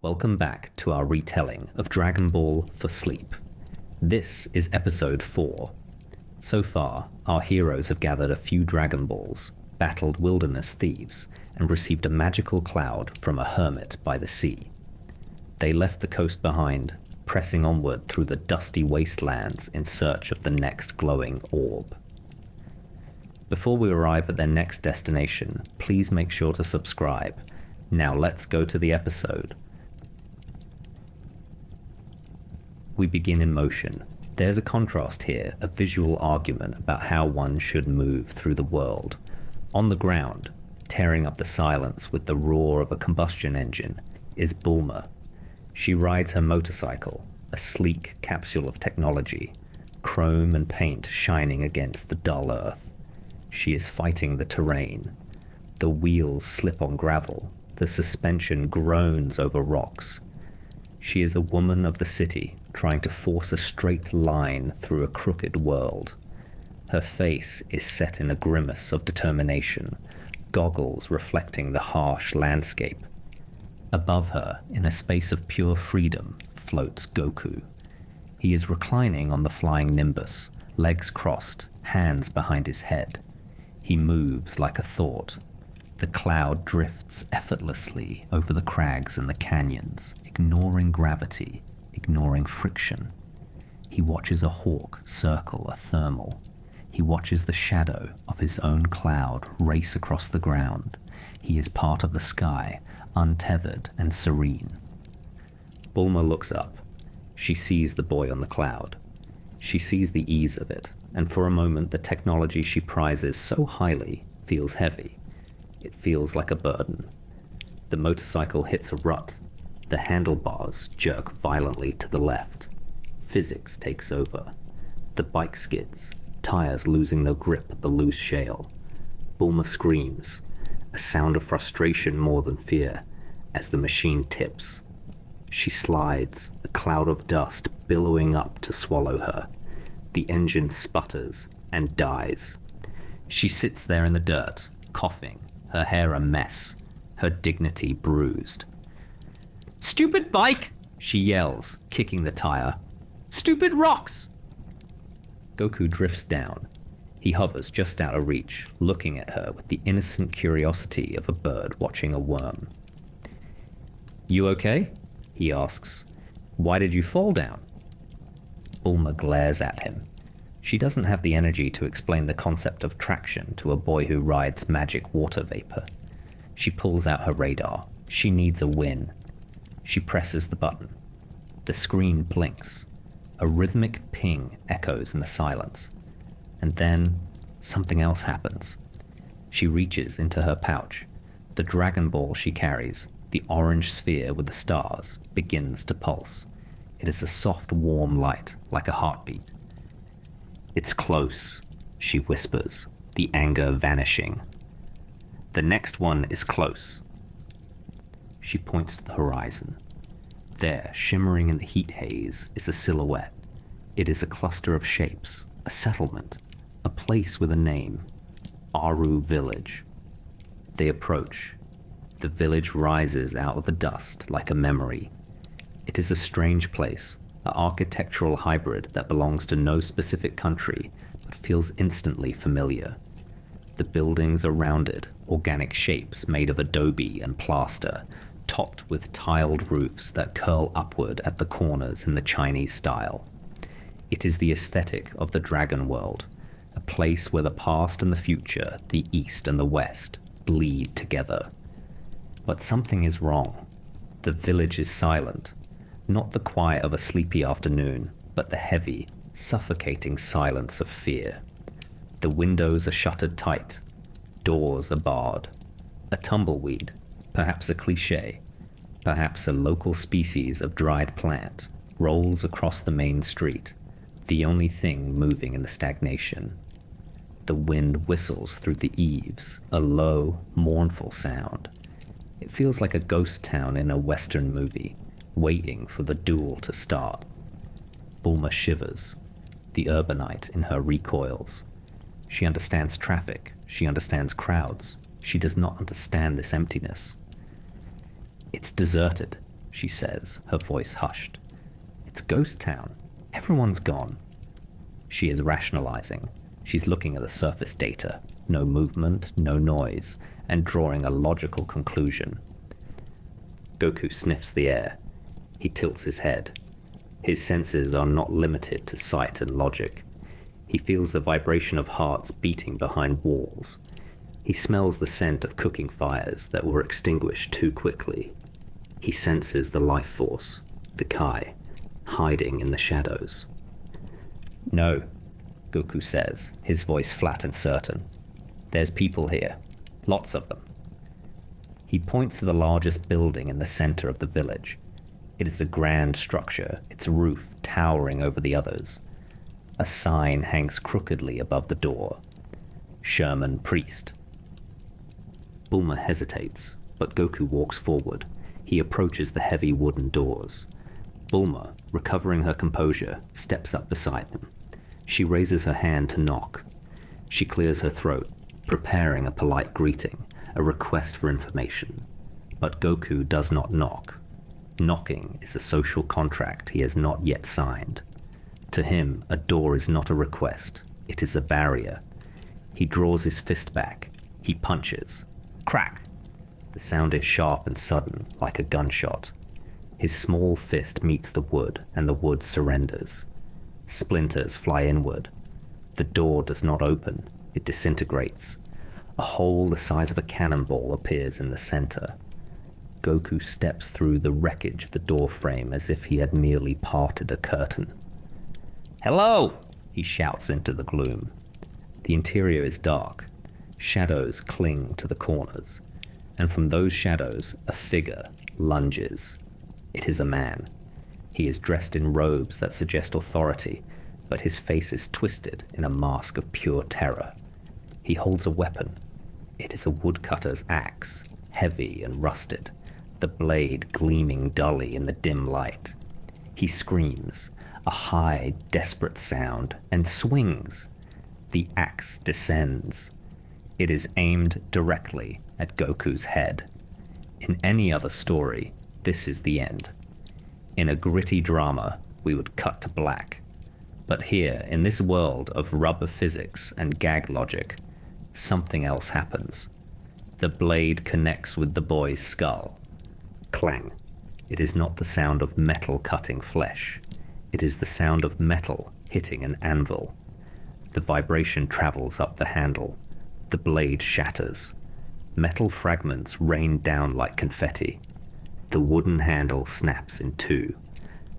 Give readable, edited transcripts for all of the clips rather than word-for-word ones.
Welcome back to our retelling of Dragon Ball for Sleep. This is episode 4. So far, our heroes have gathered a few Dragon Balls, battled wilderness thieves, and received a magical cloud from a hermit by the sea. They left the coast behind, pressing onward through the dusty wastelands in search of the next glowing orb. Before we arrive at their next destination, please make sure to subscribe. Now let's go to the episode. We begin in motion. There's a contrast here, a visual argument about how one should move through the world. On the ground, tearing up the silence with the roar of a combustion engine, is Bulma. She rides her motorcycle, a sleek capsule of technology, chrome and paint shining against the dull earth. She is fighting the terrain. The wheels slip on gravel, the suspension groans over rocks. She is a woman of the city, trying to force a straight line through a crooked world. Her face is set in a grimace of determination, goggles reflecting the harsh landscape. Above her, in a space of pure freedom, floats Goku. He is reclining on the Flying Nimbus, legs crossed, hands behind his head. He moves like a thought. The cloud drifts effortlessly over the crags and the canyons, ignoring gravity, ignoring friction. He watches a hawk circle a thermal. He watches the shadow of his own cloud race across the ground. He is part of the sky, untethered and serene. Bulma looks up. She sees the boy on the cloud. She sees the ease of it, and for a moment the technology she prizes so highly feels heavy. It feels like a burden. The motorcycle hits a rut. The handlebars jerk violently to the left. Physics takes over. The bike skids, tires losing their grip at the loose shale. Bulma screams, a sound of frustration more than fear, as the machine tips. She slides, a cloud of dust billowing up to swallow her. The engine sputters and dies. She sits there in the dirt, coughing, her hair a mess, her dignity bruised. "Stupid bike!" she yells, kicking the tire. "Stupid rocks!" Goku drifts down. He hovers just out of reach, looking at her with the innocent curiosity of a bird watching a worm. "You okay?" he asks. "Why did you fall down?" Bulma glares at him. She doesn't have the energy to explain the concept of traction to a boy who rides magic water vapor. She pulls out her radar. She needs a win. She presses the button. The screen blinks. A rhythmic ping echoes in the silence. And then, something else happens. She reaches into her pouch. The Dragon Ball she carries, the orange sphere with the stars, begins to pulse. It is a soft, warm light, like a heartbeat. "It's close," she whispers, the anger vanishing. "The next one is close." She points to the horizon. There, shimmering in the heat haze, is a silhouette. It is a cluster of shapes, a settlement, a place with a name, Aru Village. They approach. The village rises out of the dust like a memory. It is a strange place, an architectural hybrid that belongs to no specific country, but feels instantly familiar. The buildings are rounded, organic shapes made of adobe and plaster, topped with tiled roofs that curl upward at the corners in the Chinese style. It is the aesthetic of the Dragon World, a place where the past and the future, the East and the West, bleed together. But something is wrong. The village is silent. Not the quiet of a sleepy afternoon, but the heavy, suffocating silence of fear. The windows are shuttered tight. Doors are barred. A tumbleweed, perhaps a cliché, perhaps a local species of dried plant, rolls across the main street, the only thing moving in the stagnation. The wind whistles through the eaves, a low, mournful sound. It feels like a ghost town in a Western movie, waiting for the duel to start. Bulma shivers. The urbanite in her recoils. She understands traffic. She understands crowds. She does not understand this emptiness. "It's deserted," she says, her voice hushed. It's ghost town. Everyone's gone. She is rationalizing. She's looking at the surface data. No movement, no noise, and drawing a logical conclusion. Goku sniffs the air. He tilts his head. His senses are not limited to sight and logic. He feels the vibration of hearts beating behind walls. He smells the scent of cooking fires that were extinguished too quickly. He senses the life force, the Kai, hiding in the shadows. No, Goku says, his voice flat and certain. There's people here. Lots of them. He points to the largest building in the center of the village. It is a grand structure, its roof towering over the others. A sign hangs crookedly above the door. Sherman Priest. Bulma hesitates, but Goku walks forward. He approaches the heavy wooden doors. Bulma, recovering her composure, steps up beside him. She raises her hand to knock. She clears her throat, preparing a polite greeting, a request for information. But Goku does not knock. Knocking is a social contract he has not yet signed. To him, a door is not a request, it is a barrier. He draws his fist back. He punches. Crack! The sound is sharp and sudden, like a gunshot. His small fist meets the wood, and the wood surrenders. Splinters fly inward. The door does not open, it disintegrates. A hole the size of a cannonball appears in the center. Goku steps through the wreckage of the door frame as if he had merely parted a curtain. Hello! He shouts into the gloom. The interior is dark. Shadows cling to the corners, and from those shadows a figure lunges. It is a man. He is dressed in robes that suggest authority, but his face is twisted in a mask of pure terror. He holds a weapon. It is a woodcutter's axe, heavy and rusted, the blade gleaming dully in the dim light. He screams, a high, desperate sound, and swings. The axe descends. It is aimed directly at Goku's head. In any other story, this is the end. In a gritty drama, we would cut to black. But here, in this world of rubber physics and gag logic, something else happens. The blade connects with the boy's skull. Clang. It is not the sound of metal cutting flesh. It is the sound of metal hitting an anvil. The vibration travels up the handle. The blade shatters. Metal fragments rain down like confetti. The wooden handle snaps in two.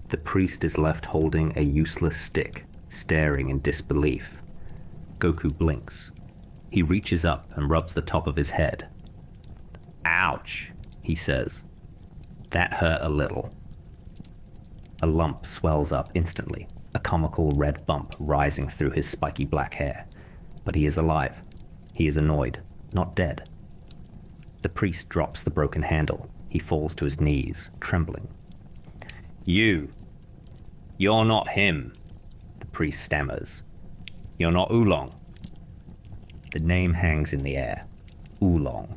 The priest is left holding a useless stick, staring in disbelief. Goku blinks. He reaches up and rubs the top of his head. Ouch, he says. That hurt a little. A lump swells up instantly, a comical red bump rising through his spiky black hair. But he is alive. He is annoyed, not dead. The priest drops the broken handle. He falls to his knees, trembling. You're not him, the priest stammers. You're not Oolong. The name hangs in the air. Oolong.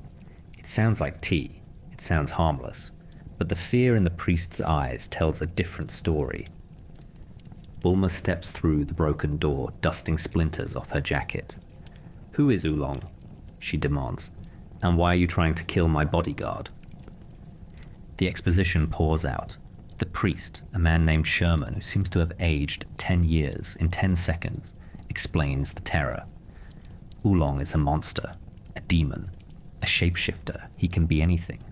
It sounds like tea. It sounds harmless. But the fear in the priest's eyes tells a different story. Bulma steps through the broken door, dusting splinters off her jacket. Who is Oolong? She demands. And why are you trying to kill my bodyguard? The exposition pours out. The priest, a man named Sherman, who seems to have aged 10 years in 10 seconds, explains the terror. Oolong is a monster, a demon, a shapeshifter. He can be anything.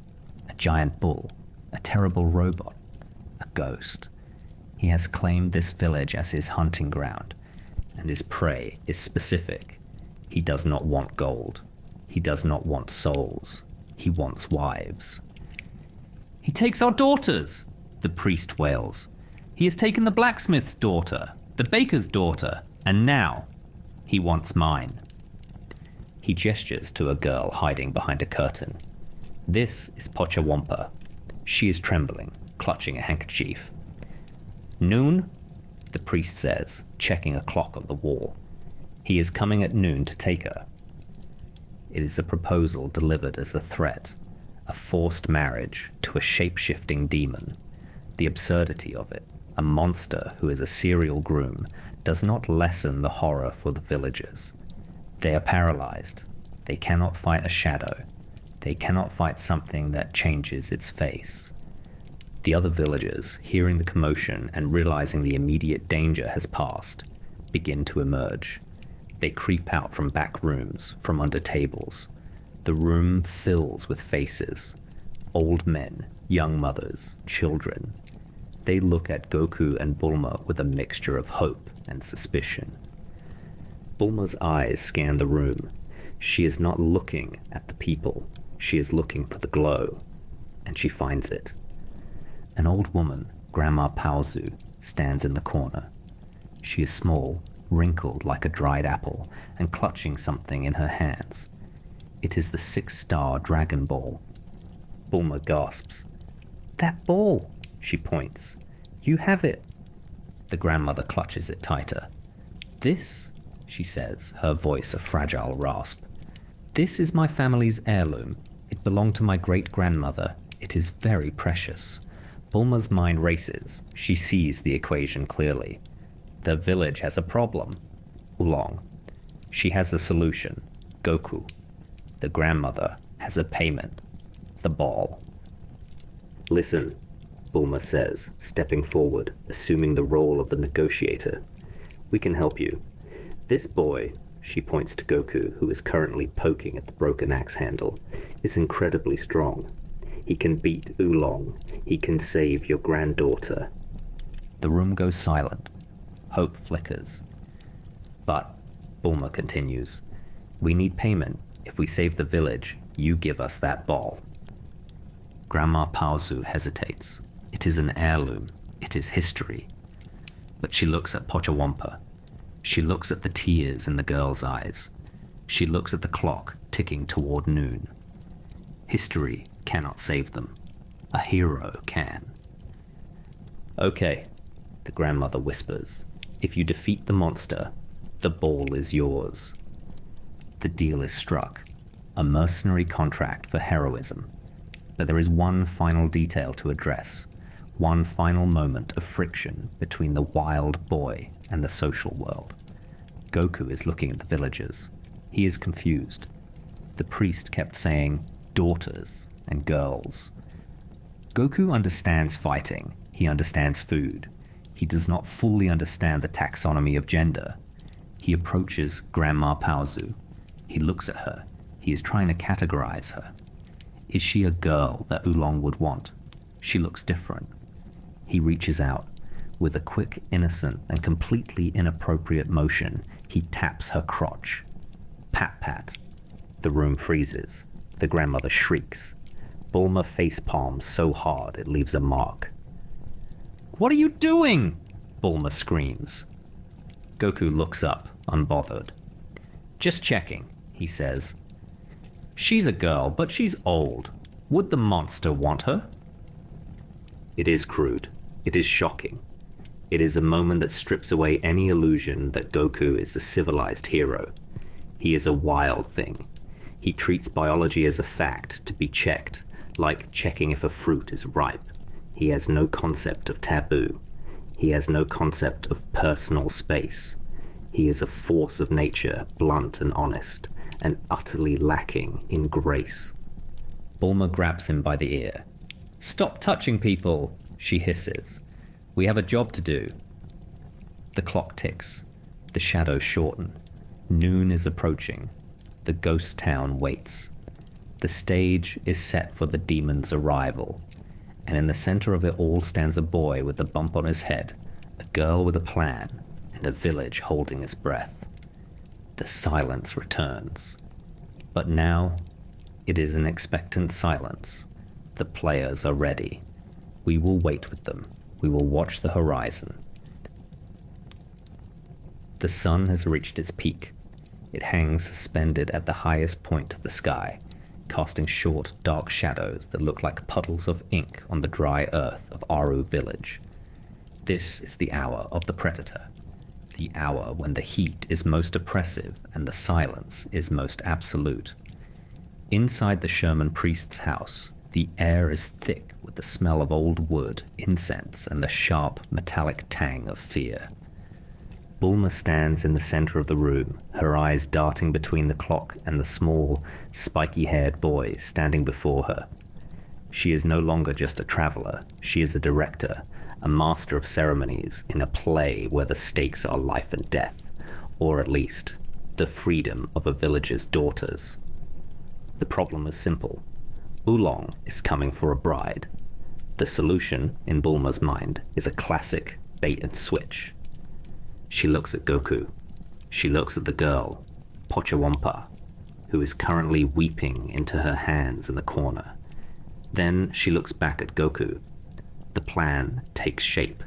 A giant bull, a terrible robot, a ghost. He has claimed this village as his hunting ground, and his prey is specific. He does not want gold. He does not want souls. He wants wives. He takes our daughters, the priest wails. He has taken the blacksmith's daughter, the baker's daughter, and now he wants mine. He gestures to a girl hiding behind a curtain. This is Pocahontas. She is trembling, clutching a handkerchief. Noon? The priest says, checking a clock on the wall. He is coming at noon to take her. It is a proposal delivered as a threat, A forced marriage to a shape-shifting demon. The absurdity of it, a monster who is a serial groom, does not lessen the horror for the villagers. They are paralyzed. They cannot fight a shadow. They cannot fight something that changes its face. The other villagers, hearing the commotion and realizing the immediate danger has passed, begin to emerge. They creep out from back rooms, from under tables. The room fills with faces. Old men, young mothers, children. They look at Goku and Bulma with a mixture of hope and suspicion. Bulma's eyes scan the room. She is not looking at the people. She is looking for the glow. And she finds it. An old woman, Grandma Paozu, stands in the corner. She is small, wrinkled like a dried apple, and clutching something in her hands. It is the 6-star Dragon Ball. Bulma gasps. "That ball!" She points. "You have it!" The grandmother clutches it tighter. "This," she says, her voice a fragile rasp. "This is my family's heirloom. It belonged to my great-grandmother. It is very precious." Bulma's mind races. She sees the equation clearly. The village has a problem. Oolong. She has a solution. Goku. The grandmother has a payment. The ball. "Listen," Bulma says, stepping forward, assuming the role of the negotiator. "We can help you. This boy," she points to Goku, who is currently poking at the broken axe handle, "is incredibly strong. He can beat Oolong. He can save your granddaughter." The room goes silent. Hope flickers. "But," Bulma continues, "we need payment. If we save the village, you give us that ball." Grandma Paozu hesitates. It is an heirloom. It is history. But she looks at Pocahontas. She looks at the tears in the girl's eyes. She looks at the clock ticking toward noon. History cannot save them. A hero can. "Okay," the grandmother whispers. "If you defeat the monster, the ball is yours." The deal is struck. A mercenary contract for heroism. But there is one final detail to address. One final moment of friction between the wild boy and the social world. Goku is looking at the villagers. He is confused. The priest kept saying daughters and girls. Goku understands fighting. He understands food. He does not fully understand the taxonomy of gender. He approaches Grandma Paozu. He looks at her. He is trying to categorize her. Is she a girl that Oolong would want? She looks different. He reaches out. With a quick, innocent, and completely inappropriate motion, he taps her crotch. Pat pat. The room freezes. The grandmother shrieks. Bulma face palms so hard it leaves a mark. "What are you doing?" Bulma screams. Goku looks up, unbothered. "Just checking," he says. "She's a girl, but she's old. Would the monster want her?" It is crude. It is shocking. It is a moment that strips away any illusion that Goku is a civilized hero. He is a wild thing. He treats biology as a fact to be checked, like checking if a fruit is ripe. He has no concept of taboo. He has no concept of personal space. He is a force of nature, blunt and honest, and utterly lacking in grace. Bulma grabs him by the ear. "Stop touching people," she hisses. "We have a job to do." The clock ticks. The shadows shorten. Noon is approaching. The ghost town waits. The stage is set for the demon's arrival. And in the center of it all stands a boy with a bump on his head, a girl with a plan, and a village holding its breath. The silence returns. But now, it is an expectant silence. The players are ready. We will wait with them. We will watch the horizon. The sun has reached its peak. It hangs suspended at the highest point of the sky, casting short, dark shadows that look like puddles of ink on the dry earth of Aru Village. This is the hour of the predator, the hour when the heat is most oppressive and the silence is most absolute. Inside the Sherman priest's house, The air is thick with the smell of old wood, incense, and the sharp, metallic tang of fear. Bulma stands in the center of the room, her eyes darting between the clock and the small, spiky-haired boy standing before her. She is no longer just a traveler, she is a director, a master of ceremonies in a play where the stakes are life and death, or at least, the freedom of a village's daughters. The problem is simple. Oolong is coming for a bride. The solution, in Bulma's mind, is a classic bait and switch. She looks at Goku. She looks at the girl, Pocahontas, who is currently weeping into her hands in the corner. Then she looks back at Goku. The plan takes shape.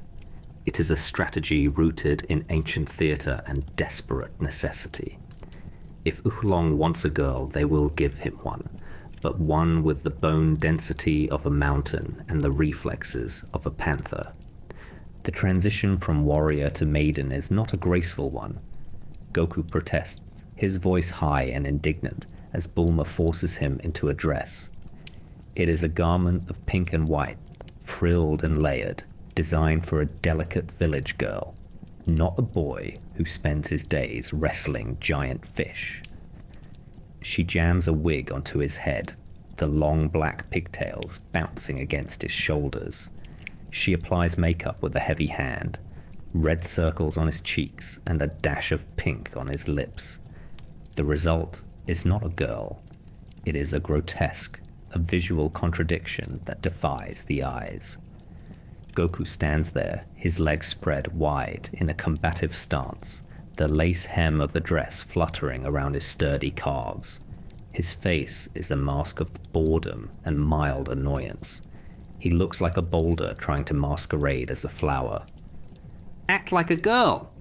It is a strategy rooted in ancient theater and desperate necessity. If Oolong wants a girl, they will give him one, but one with the bone density of a mountain and the reflexes of a panther. The transition from warrior to maiden is not a graceful one. Goku protests, his voice high and indignant, as Bulma forces him into a dress. It is a garment of pink and white, frilled and layered, designed for a delicate village girl, not a boy who spends his days wrestling giant fish. She jams a wig onto his head, the long black pigtails bouncing against his shoulders. She applies makeup with a heavy hand, red circles on his cheeks and a dash of pink on his lips. The result is not a girl. It is a grotesque, a visual contradiction that defies the eyes. Goku stands there, his legs spread wide in a combative stance, the lace hem of the dress fluttering around his sturdy calves. His face is a mask of boredom and mild annoyance. He looks like a boulder trying to masquerade as a flower. "Act like a girl,"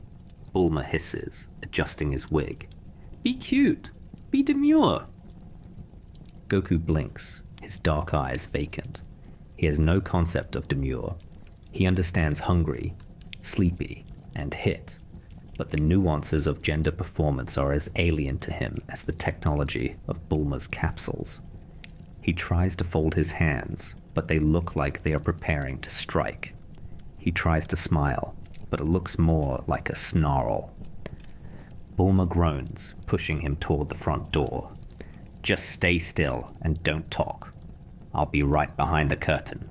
Bulma hisses, adjusting his wig. "Be cute. Be demure." Goku blinks, his dark eyes vacant. He has no concept of demure. He understands hungry, sleepy, and hit, but the nuances of gender performance are as alien to him as the technology of Bulma's capsules. He tries to fold his hands, but they look like they are preparing to strike. He tries to smile, but it looks more like a snarl. Bulma groans, pushing him toward the front door. "Just stay still and don't talk. I'll be right behind the curtain."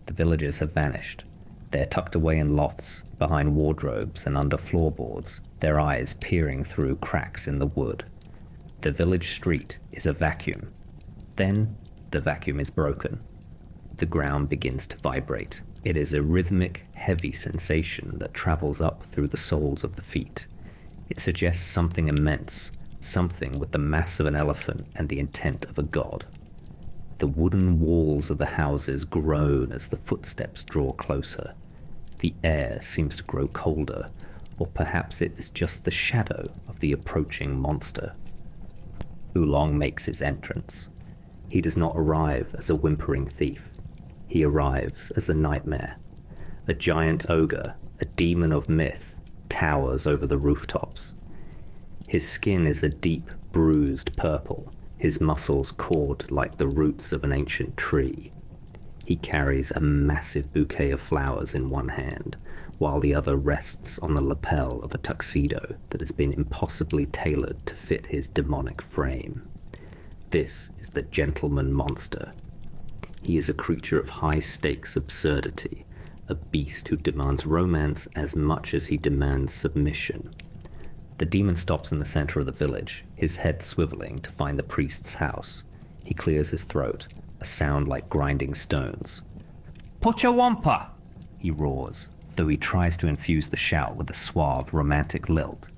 The villagers have vanished. They're tucked away in lofts, behind wardrobes and under floorboards, their eyes peering through cracks in the wood. The village street is a vacuum. Then, the vacuum is broken. The ground begins to vibrate. It is a rhythmic, heavy sensation that travels up through the soles of the feet. It suggests something immense, something with the mass of an elephant and the intent of a god. The wooden walls of the houses groan as the footsteps draw closer. The air seems to grow colder, or perhaps it is just the shadow of the approaching monster. Oolong makes his entrance. He does not arrive as a whimpering thief. He arrives as a nightmare. A giant ogre, a demon of myth, towers over the rooftops. His skin is a deep, bruised purple, his muscles cored like the roots of an ancient tree. He carries a massive bouquet of flowers in one hand, while the other rests on the lapel of a tuxedo that has been impossibly tailored to fit his demonic frame. This is the gentleman monster. He is a creature of high-stakes absurdity, a beast who demands romance as much as he demands submission. The demon stops in the center of the village, his head swiveling to find the priest's house. He clears his throat, a sound like grinding stones. "Pocahontas!" he roars, though he tries to infuse the shout with a suave, romantic lilt.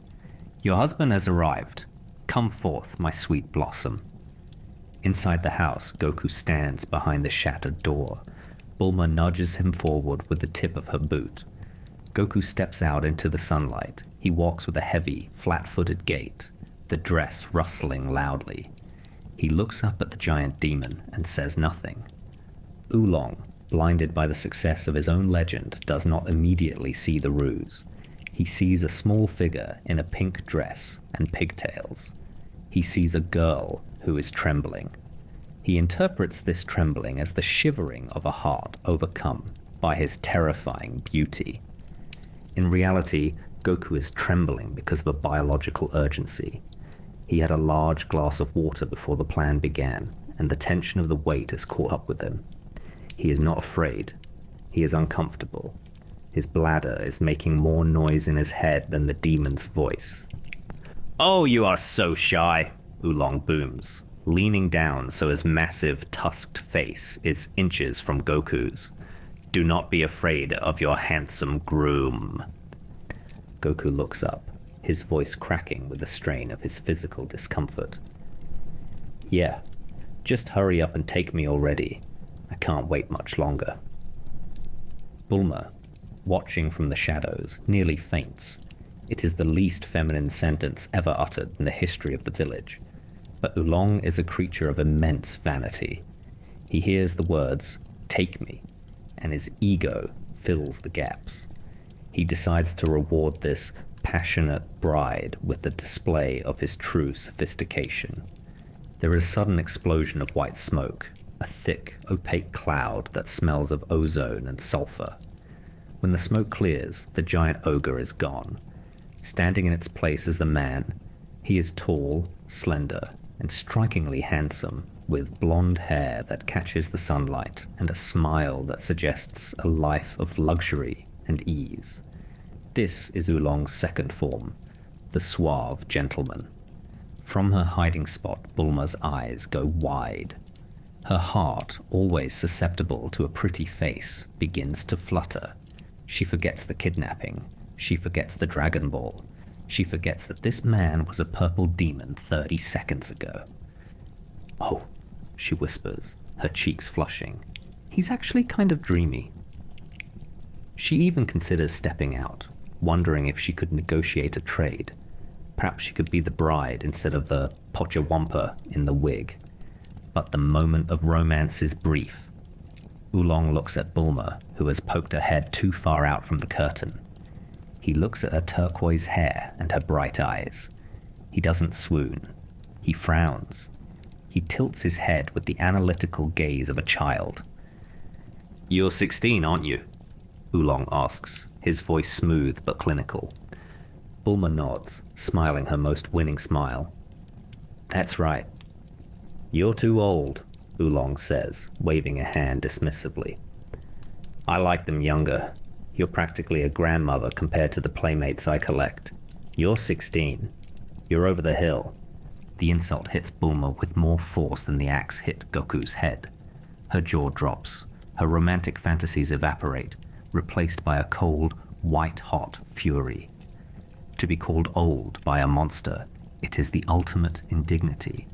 "Your husband has arrived. Come forth, my sweet blossom." Inside the house, Goku stands behind the shattered door. Bulma nudges him forward with the tip of her boot. Goku steps out into the sunlight. He walks with a heavy, flat-footed gait, the dress rustling loudly. He looks up at the giant demon and says nothing. Oolong, blinded by the success of his own legend, does not immediately see the ruse. He sees a small figure in a pink dress and pigtails. He sees a girl who is trembling. He interprets this trembling as the shivering of a heart overcome by his terrifying beauty. In reality, Goku is trembling because of a biological urgency. He had a large glass of water before the plan began, and the tension of the weight has caught up with him. He is not afraid. He is uncomfortable. His bladder is making more noise in his head than the demon's voice. "Oh, you are so shy," Oolong booms, leaning down so his massive tusked face is inches from Goku's. "Do not be afraid of your handsome groom." Goku looks up, his voice cracking with the strain of his physical discomfort. "Yeah, just hurry up and take me already. I can't wait much longer." Bulma, watching from the shadows, nearly faints. It is the least feminine sentence ever uttered in the history of the village. But Oolong is a creature of immense vanity. He hears the words, "take me," and his ego fills the gaps. He decides to reward this passionate bride with the display of his true sophistication. There is a sudden explosion of white smoke, a thick, opaque cloud that smells of ozone and sulfur. When the smoke clears, the giant ogre is gone. Standing in its place is a man. He is tall, slender, and strikingly handsome, with blonde hair that catches the sunlight and a smile that suggests a life of luxury and ease. This is Oolong's second form, the suave gentleman. From her hiding spot, Bulma's eyes go wide. Her heart, always susceptible to a pretty face, begins to flutter. She forgets the kidnapping. She forgets the Dragon Ball. She forgets that this man was a purple demon 30 seconds ago. "Oh," she whispers, her cheeks flushing. "He's actually kind of dreamy." She even considers stepping out, wondering if she could negotiate a trade. Perhaps she could be the bride instead of the Pocahwampa in the wig. But the moment of romance is brief. Oolong looks at Bulma, who has poked her head too far out from the curtain. He looks at her turquoise hair and her bright eyes. He doesn't swoon. He frowns. He tilts his head with the analytical gaze of a child. "You're 16, aren't you?" Oolong asks, his voice smooth but clinical. Bulma nods, smiling her most winning smile. "That's right." "You're too old," Oolong says, waving a hand dismissively. "I like them younger. You're practically a grandmother compared to the playmates I collect. You're 16. You're over the hill." The insult hits Bulma with more force than the axe hit Goku's head. Her jaw drops. Her romantic fantasies evaporate, replaced by a cold, white-hot fury. To be called old by a monster, it is the ultimate indignity.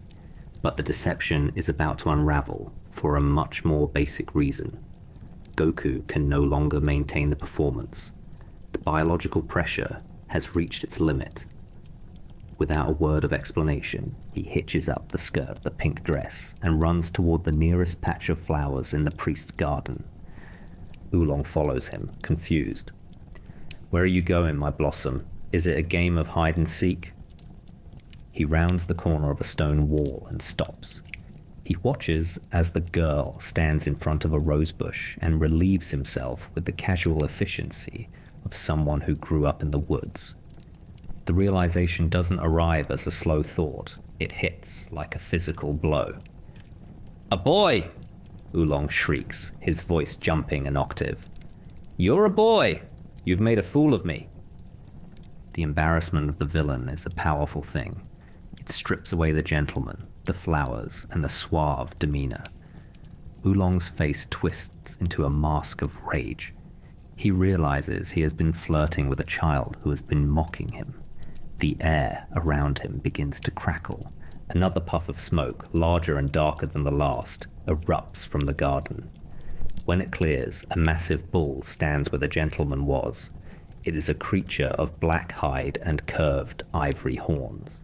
But the deception is about to unravel for a much more basic reason. Goku can no longer maintain the performance. The biological pressure has reached its limit. Without a word of explanation, he hitches up the skirt of the pink dress and runs toward the nearest patch of flowers in the priest's garden. Oolong follows him, confused. "Where are you going, my blossom? Is it a game of hide and seek?" He rounds the corner of a stone wall and stops. He watches as the girl stands in front of a rosebush and relieves himself with the casual efficiency of someone who grew up in the woods. The realization doesn't arrive as a slow thought. It hits like a physical blow. "A boy!" Oolong shrieks, his voice jumping an octave. "You're a boy! You've made a fool of me!" The embarrassment of the villain is a powerful thing. It strips away the gentleman, the flowers, and the suave demeanor. Oolong's face twists into a mask of rage. He realizes he has been flirting with a child who has been mocking him. The air around him begins to crackle. Another puff of smoke, larger and darker than the last, erupts from the garden. When it clears, a massive bull stands where the gentleman was. It is a creature of black hide and curved ivory horns.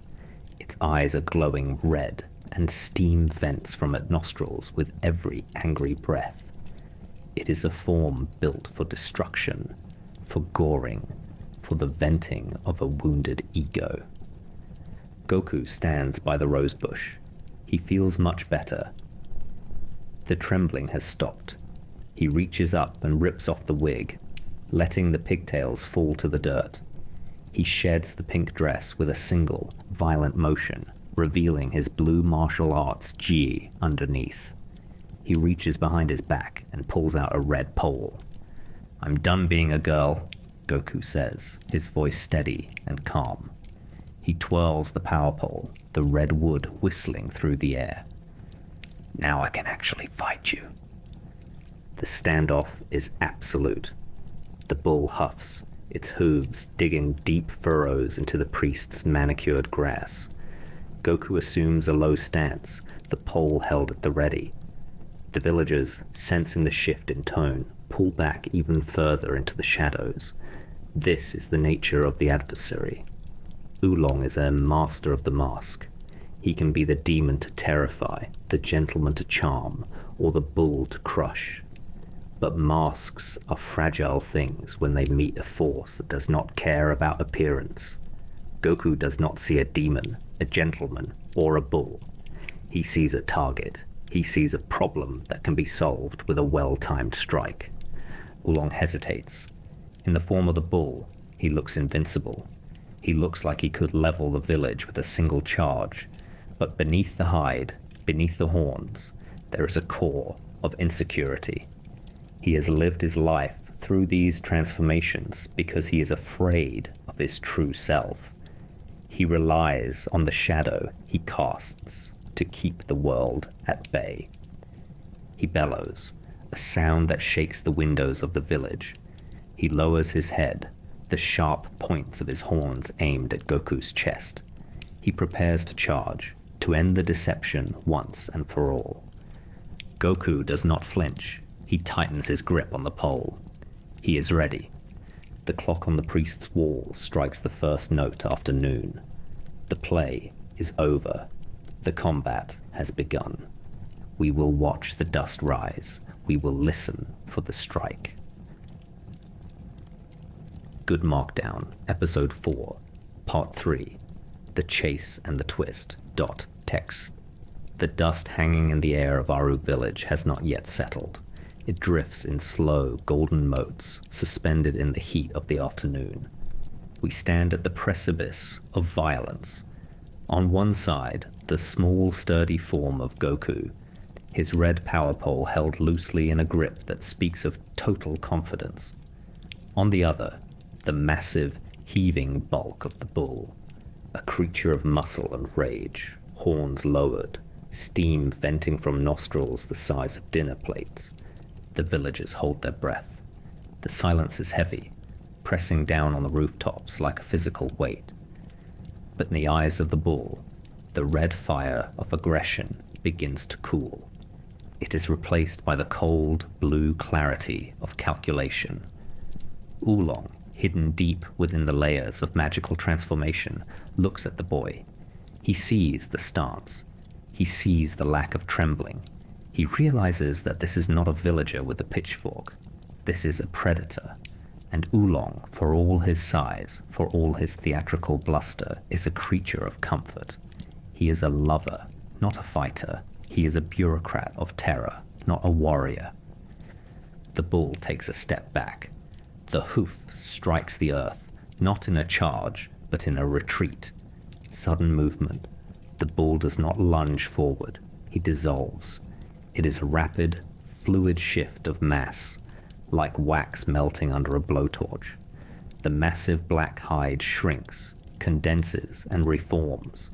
Its eyes are glowing red, and steam vents from its nostrils with every angry breath. It is a form built for destruction, for goring, for the venting of a wounded ego. Goku stands by the rosebush. He feels much better. The trembling has stopped. He reaches up and rips off the wig, letting the pigtails fall to the dirt. He sheds the pink dress with a single, violent motion, revealing his blue martial arts gi underneath. He reaches behind his back and pulls out a red pole. "I'm done being a girl," Goku says, his voice steady and calm. He twirls the power pole, the red wood whistling through the air. "Now I can actually fight you." The standoff is absolute. The bull huffs, its hooves digging deep furrows into the priest's manicured grass. Goku assumes a low stance, the pole held at the ready. The villagers, sensing the shift in tone, pull back even further into the shadows. This is the nature of the adversary. Oolong is a master of the mask. He can be the demon to terrify, the gentleman to charm, or the bull to crush. But masks are fragile things when they meet a force that does not care about appearance. Goku does not see a demon, a gentleman, or a bull. He sees a target. He sees a problem that can be solved with a well-timed strike. Oolong hesitates. In the form of the bull, he looks invincible. He looks like he could level the village with a single charge. But beneath the hide, beneath the horns, there is a core of insecurity. He has lived his life through these transformations because he is afraid of his true self. He relies on the shadow he casts to keep the world at bay. He bellows, a sound that shakes the windows of the village. He lowers his head, the sharp points of his horns aimed at Goku's chest. He prepares to charge, to end the deception once and for all. Goku does not flinch. He tightens his grip on the pole. He is ready. The clock on the priest's wall strikes the first note after noon. The play is over. The combat has begun. We will watch the dust rise. We will listen for the strike. Good Markdown, Episode 4, Part 3, The Chase and the Twist. Text. The dust hanging in the air of Aru Village has not yet settled. It drifts in slow, golden motes, suspended in the heat of the afternoon. We stand at the precipice of violence. On one side, the small, sturdy form of Goku, his red power pole held loosely in a grip that speaks of total confidence. On the other, the massive, heaving bulk of the bull, a creature of muscle and rage, horns lowered, steam venting from nostrils the size of dinner plates. The villagers hold their breath. The silence is heavy, pressing down on the rooftops like a physical weight. But in the eyes of the bull, the red fire of aggression begins to cool. It is replaced by the cold, blue clarity of calculation. Oolong, hidden deep within the layers of magical transformation, looks at the boy. He sees the stance. He sees the lack of trembling. He realizes that this is not a villager with a pitchfork. This is a predator. And Oolong, for all his size, for all his theatrical bluster, is a creature of comfort. He is a lover, not a fighter. He is a bureaucrat of terror, not a warrior. The bull takes a step back. The hoof strikes the earth, not in a charge, but in a retreat. Sudden movement. The bull does not lunge forward. He dissolves. It is a rapid, fluid shift of mass, like wax melting under a blowtorch. The massive black hide shrinks, condenses, and reforms.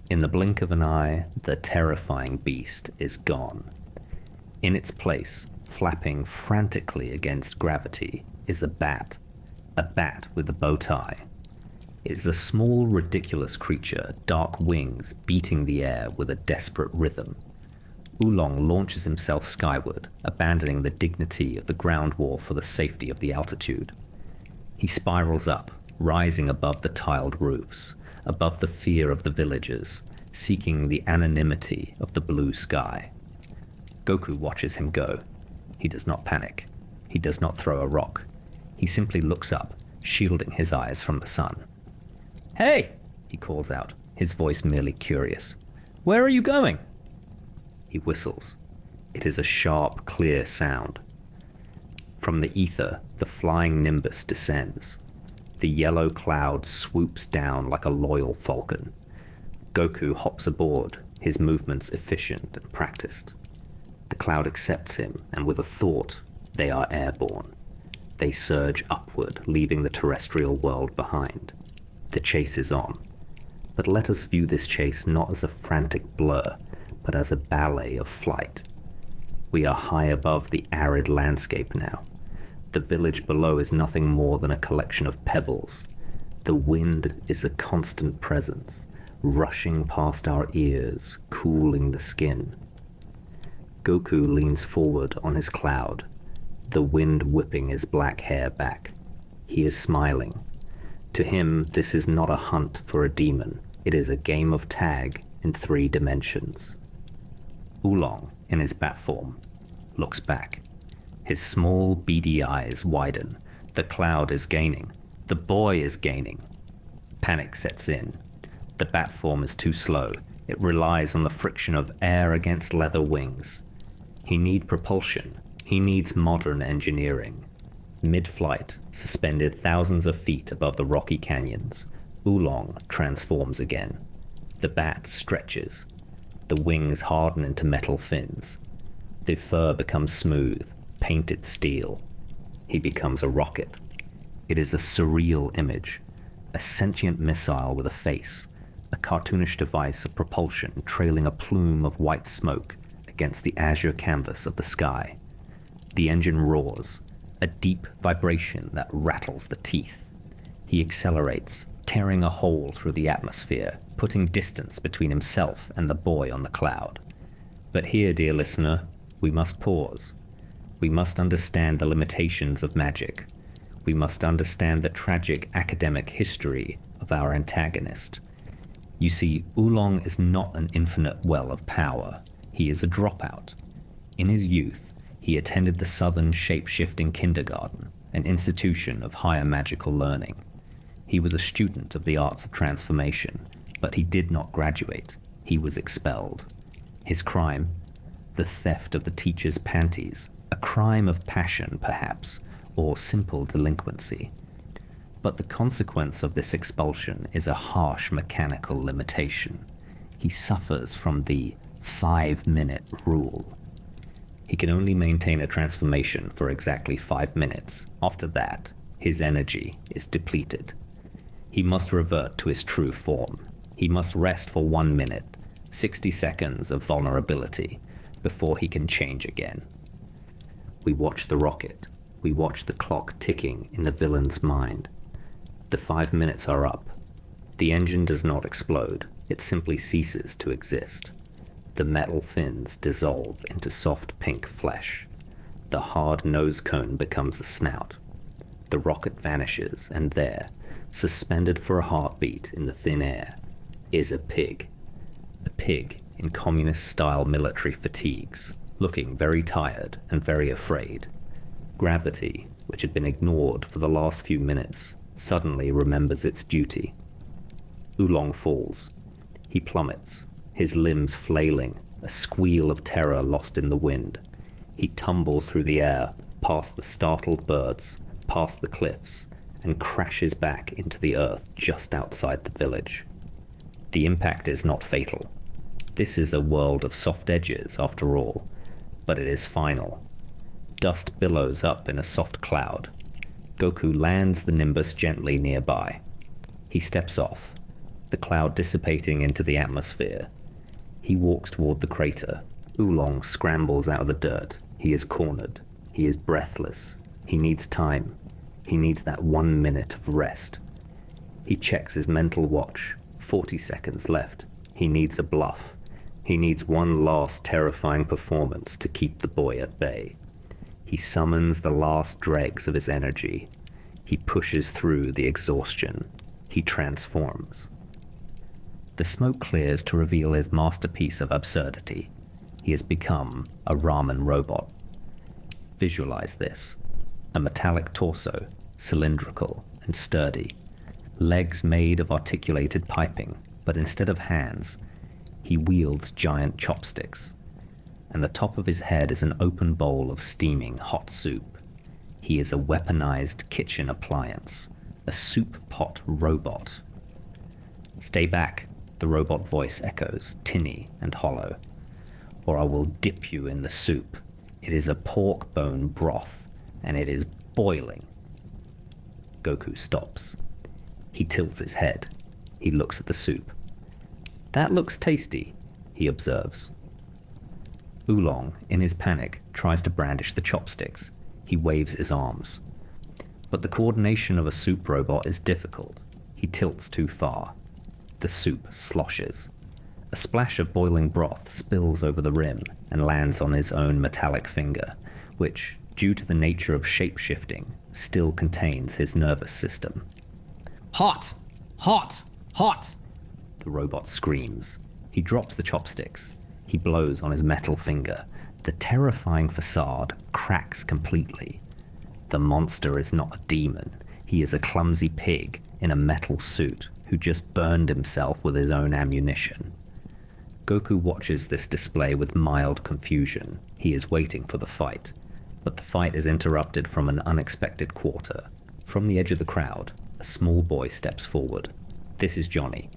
In the blink of an eye, the terrifying beast is gone. In its place, flapping frantically against gravity, is a bat with a bow tie. It is a small, ridiculous creature, dark wings beating the air with a desperate rhythm. Oolong launches himself skyward, abandoning the dignity of the ground war for the safety of the altitude. He spirals up, rising above the tiled roofs, above the fear of the villagers, seeking the anonymity of the blue sky. Goku watches him go. He does not panic. He does not throw a rock. He simply looks up, shielding his eyes from the sun. "Hey!" he calls out, his voice merely curious. "Where are you going?" He whistles. It is a sharp, clear sound. From the ether, the Flying Nimbus descends. The yellow cloud swoops down like a loyal falcon. Goku hops aboard, his movements efficient and practiced. The cloud accepts him, and with a thought, they are airborne. They surge upward, leaving the terrestrial world behind. The chase is on. But let us view this chase not as a frantic blur, but as a ballet of flight. We are high above the arid landscape now. The village below is nothing more than a collection of pebbles. The wind is a constant presence, rushing past our ears, cooling the skin. Goku leans forward on his cloud, the wind whipping his black hair back. He is smiling. To him, this is not a hunt for a demon. It is a game of tag in 3 dimensions. Oolong, in his bat form, looks back. His small, beady eyes widen. The cloud is gaining. The boy is gaining. Panic sets in. The bat form is too slow. It relies on the friction of air against leather wings. He needs propulsion. He needs modern engineering. Mid-flight, suspended thousands of feet above the rocky canyons, Oolong transforms again. The bat stretches. The wings harden into metal fins. The fur becomes smooth, painted steel. He becomes a rocket. It is a surreal image, a sentient missile with a face, a cartoonish device of propulsion trailing a plume of white smoke against the azure canvas of the sky. The engine roars, a deep vibration that rattles the teeth. He accelerates, tearing a hole through the atmosphere, putting distance between himself and the boy on the cloud. But here, dear listener, we must pause. We must understand the limitations of magic. We must understand the tragic academic history of our antagonist. You see, Oolong is not an infinite well of power. He is a dropout. In his youth, he attended the Southern Shapeshifting Kindergarten, an institution of higher magical learning. He was a student of the arts of transformation, but he did not graduate. He was expelled. His crime? The theft of the teacher's panties. A crime of passion, perhaps, or simple delinquency. But the consequence of this expulsion is a harsh mechanical limitation. He suffers from the 5-minute rule. He can only maintain a transformation for exactly 5 minutes. After that, his energy is depleted. He must revert to his true form. He must rest for 1 minute, 60 seconds of vulnerability, before he can change again. We watch the rocket. We watch the clock ticking in the villain's mind. The 5 minutes are up. The engine does not explode. It simply ceases to exist. The metal fins dissolve into soft pink flesh. The hard nose cone becomes a snout. The rocket vanishes, and there, suspended for a heartbeat in the thin air, is a pig. A pig in communist-style military fatigues, looking very tired and very afraid. Gravity, which had been ignored for the last few minutes, suddenly remembers its duty. Oolong falls. He plummets, his limbs flailing, a squeal of terror lost in the wind. He tumbles through the air, past the startled birds, past the cliffs, and crashes back into the earth just outside the village. The impact is not fatal. This is a world of soft edges, after all, but it is final. Dust billows up in a soft cloud. Goku lands the Nimbus gently nearby. He steps off, the cloud dissipating into the atmosphere. He walks toward the crater. Oolong scrambles out of the dirt. He is cornered. He is breathless. He needs time. He needs that 1 minute of rest. He checks his mental watch. 40 seconds left. He needs a bluff. He needs one last terrifying performance to keep the boy at bay. He summons the last dregs of his energy. He pushes through the exhaustion. He transforms. The smoke clears to reveal his masterpiece of absurdity. He has become a ramen robot. Visualize this. A metallic torso, cylindrical and sturdy. Legs made of articulated piping, but instead of hands, he wields giant chopsticks. and the top of his head is an open bowl of steaming hot soup. He is a weaponized kitchen appliance, a soup pot robot. "Stay back," the robot voice echoes, tinny and hollow, "or I will dip you in the soup. It is a pork bone broth, and it is boiling." Goku stops. He tilts his head. He looks at the soup. "That looks tasty," he observes. Oolong, in his panic, tries to brandish the chopsticks. He waves his arms. But the coordination of a soup robot is difficult. He tilts too far. The soup sloshes. A splash of boiling broth spills over the rim and lands on his own metallic finger, which, due to the nature of shapeshifting, still contains his nervous system. "Hot! Hot! Hot!" the robot screams. He drops the chopsticks. He blows on his metal finger. The terrifying facade cracks completely. The monster is not a demon. He is a clumsy pig in a metal suit who just burned himself with his own ammunition. Goku watches this display with mild confusion. He is waiting for the fight. But the fight is interrupted from an unexpected quarter. From the edge of the crowd, a small boy steps forward. This is Johnny.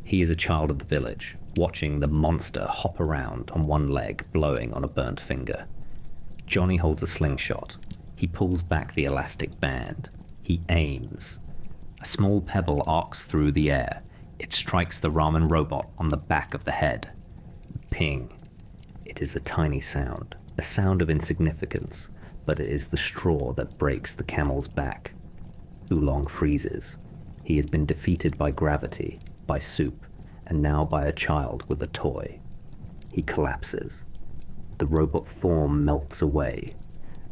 He is a child of the village, watching the monster hop around on one leg, blowing on a burnt finger. Johnny holds a slingshot. He pulls back the elastic band. He aims. A small pebble arcs through the air. It strikes the ramen robot on the back of the head. Ping. It is a tiny sound, a sound of insignificance, but it is the straw that breaks the camel's back. Oolong freezes. He has been defeated by gravity, by soup, and now by a child with a toy. He collapses. The robot form melts away,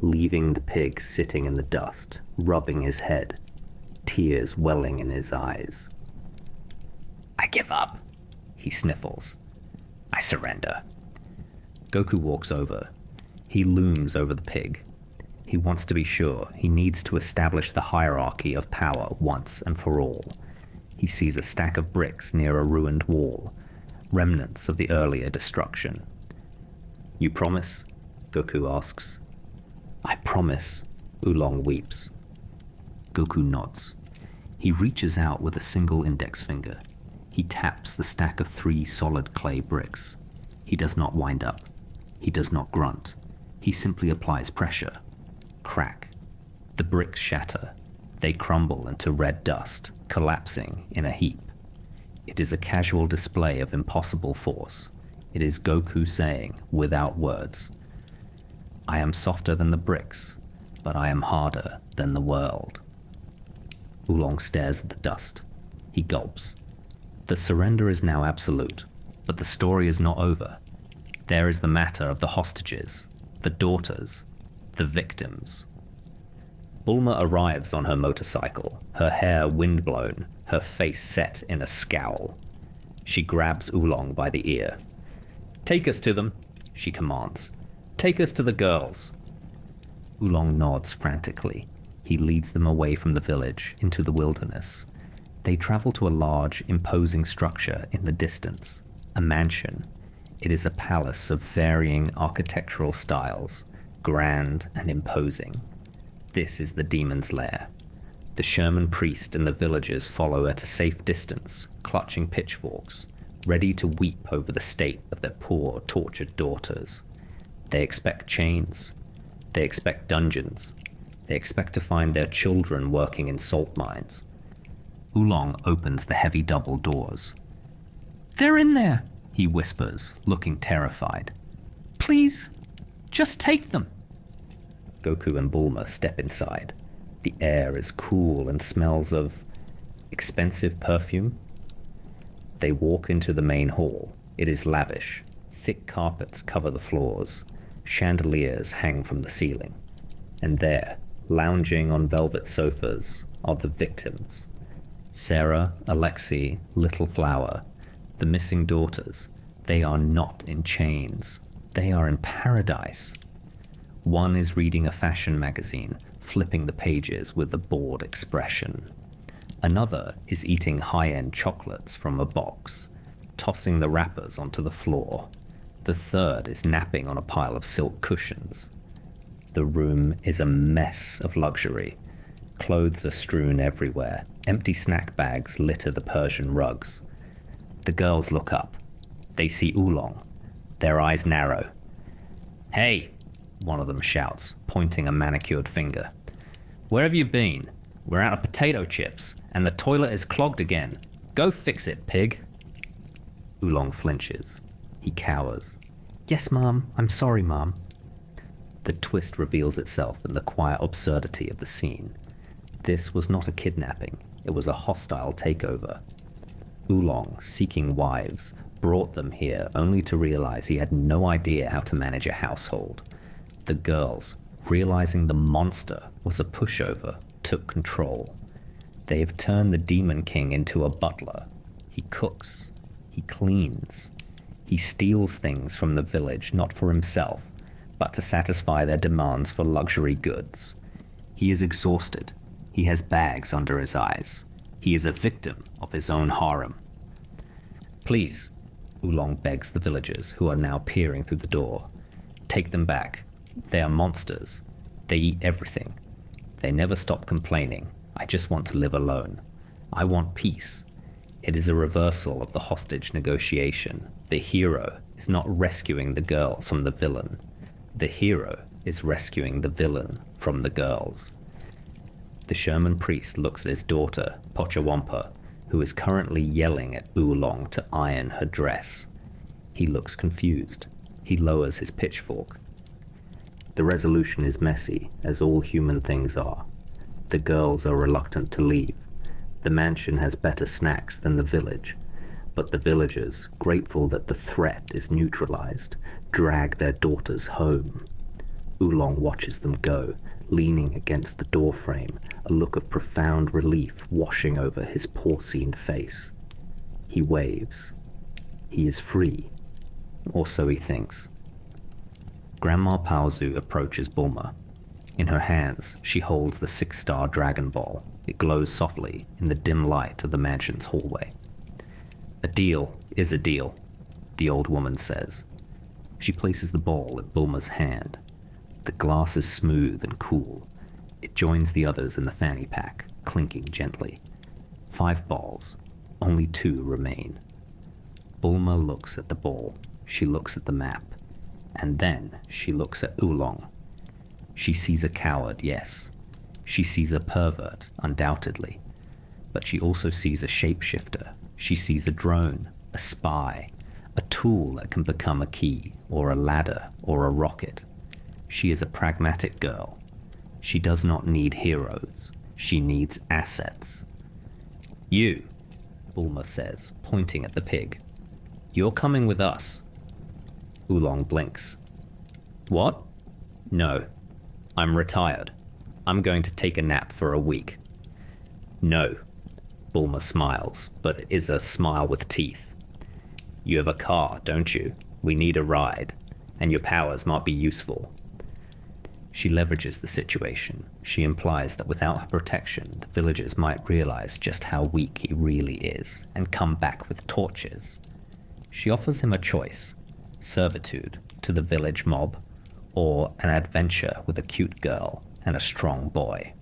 leaving the pig sitting in the dust, rubbing his head, tears welling in his eyes. "I give up," he sniffles. "I surrender." Goku walks over. He looms over the pig. He wants to be sure. He needs to establish the hierarchy of power once and for all. He sees a stack of bricks near a ruined wall, remnants of the earlier destruction. "You promise?" Goku asks. "I promise," Oolong weeps. Goku nods. He reaches out with a single index finger. He taps the stack of 3 solid clay bricks. He does not wind up. He does not grunt. He simply applies pressure. Crack. The bricks shatter. They crumble into red dust, collapsing in a heap. It is a casual display of impossible force. It is Goku saying, without words, "I am softer than the bricks, but I am harder than the world." Oolong stares at the dust. He gulps. The surrender is now absolute, but the story is not over. There is the matter of the hostages, the daughters, the victims. Bulma arrives on her motorcycle, her hair windblown, her face set in a scowl. She grabs Oolong by the ear. "Take us to them," she commands. "Take us to the girls." Oolong nods frantically. He leads them away from the village, into the wilderness. They travel to a large, imposing structure in the distance, a mansion. It is a palace of varying architectural styles, grand and imposing. This is the demon's lair. The Sherman priest and the villagers follow at a safe distance, clutching pitchforks, ready to weep over the state of their poor, tortured daughters. They expect chains. They expect dungeons. They expect to find their children working in salt mines. Oolong opens the heavy double doors. "They're in there," he whispers, looking terrified. "Please, just take them." Goku and Bulma step inside. The air is cool and smells of expensive perfume. They walk into the main hall. It is lavish. Thick carpets cover the floors. Chandeliers hang from the ceiling. And there, lounging on velvet sofas, are the victims. Sarah, Alexei, Little Flower, the missing daughters. They are not in chains. They are in paradise. One is reading a fashion magazine, flipping the pages with a bored expression. Another is eating high-end chocolates from a box, tossing the wrappers onto the floor. The third is napping on a pile of silk cushions. The room is a mess of luxury. Clothes are strewn everywhere. Empty snack bags litter the Persian rugs. The girls look up. They see Oolong. Their eyes narrow. "Hey!" one of them shouts, pointing a manicured finger. "Where have you been? We're out of potato chips, and the toilet is clogged again. Go fix it, pig." Oolong flinches. He cowers. "Yes, Mom. I'm sorry, Mom." The twist reveals itself in the quiet absurdity of the scene. This was not a kidnapping. It was a hostile takeover. Oolong, seeking wives, brought them here only to realize he had no idea how to manage a household. The girls, realizing the monster was a pushover, took control. They have turned the Demon King into a butler. He cooks. He cleans. He steals things from the village, not for himself, but to satisfy their demands for luxury goods. He is exhausted. He has bags under his eyes. He is a victim of his own harem. "Please," Oolong begs the villagers, who are now peering through the door. "Take them back. They are monsters. They eat everything. They never stop complaining. I just want to live alone. I want peace." It is a reversal of the hostage negotiation. The hero is not rescuing the girls from the villain. The hero is rescuing the villain from the girls. The Sherman priest looks at his daughter, Pocahwampa, who is currently yelling at Oolong to iron her dress. He looks confused. He lowers his pitchfork. The resolution is messy, as all human things are. The girls are reluctant to leave. The mansion has better snacks than the village, but the villagers, grateful that the threat is neutralized, drag their daughters home. Oolong watches them go, leaning against the doorframe, a look of profound relief washing over his porcine face. He waves. He is free, or so he thinks. Grandma Paozu approaches Bulma. In her hands, she holds the 6-star Dragon Ball. It glows softly in the dim light of the mansion's hallway. "A deal is a deal," the old woman says. She places the ball in Bulma's hand. The glass is smooth and cool. It joins the others in the fanny pack, clinking gently. 5 balls. Only 2 remain. Bulma looks at the ball. She looks at the map. And then she looks at Oolong. She sees a coward, yes. She sees a pervert, undoubtedly. But she also sees a shapeshifter. She sees a drone, a spy, a tool that can become a key, or a ladder, or a rocket. She is a pragmatic girl. She does not need heroes. She needs assets. "You," Bulma says, pointing at the pig. "You're coming with us." Oolong blinks. "What? No. I'm retired. I'm going to take a nap for a week." "No." Bulma smiles, but it is a smile with teeth. "You have a car, don't you? We need a ride, and your powers might be useful." She leverages the situation. She implies that without her protection, the villagers might realize just how weak he really is, and come back with torches. She offers him a choice: servitude to the village mob, or an adventure with a cute girl and a strong boy.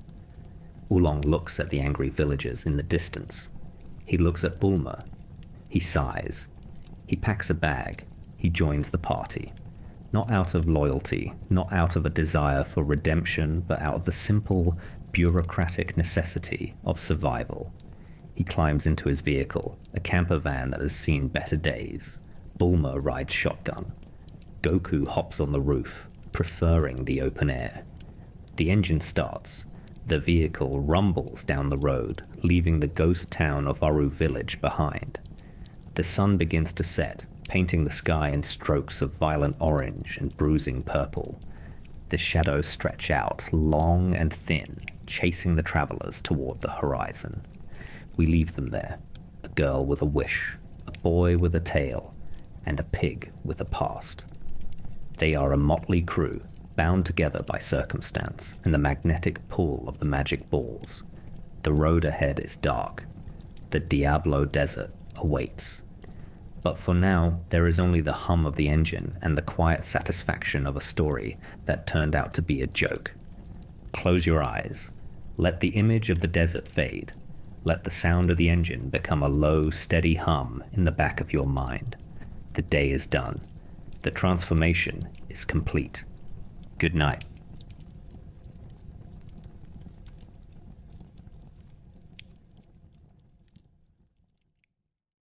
Oolong looks at the angry villagers in the distance. He looks at Bulma. He sighs. He packs a bag. He joins the party. Not out of loyalty, not out of a desire for redemption, but out of the simple, bureaucratic necessity of survival. He climbs into his vehicle, a camper van that has seen better days. Bulma rides shotgun. Goku hops on the roof, preferring the open air. The engine starts. The vehicle rumbles down the road, leaving the ghost town of Aru Village behind. The sun begins to set, painting the sky in strokes of violent orange and bruising purple. The shadows stretch out, long and thin, chasing the travelers toward the horizon. We leave them there, a girl with a wish, a boy with a tale, and a pig with a past. They are a motley crew, bound together by circumstance and the magnetic pull of the magic balls. The road ahead is dark. The Diablo Desert awaits. But for now, there is only the hum of the engine and the quiet satisfaction of a story that turned out to be a joke. Close your eyes. Let the image of the desert fade. Let the sound of the engine become a low, steady hum in the back of your mind. The day is done. The transformation is complete. Good night.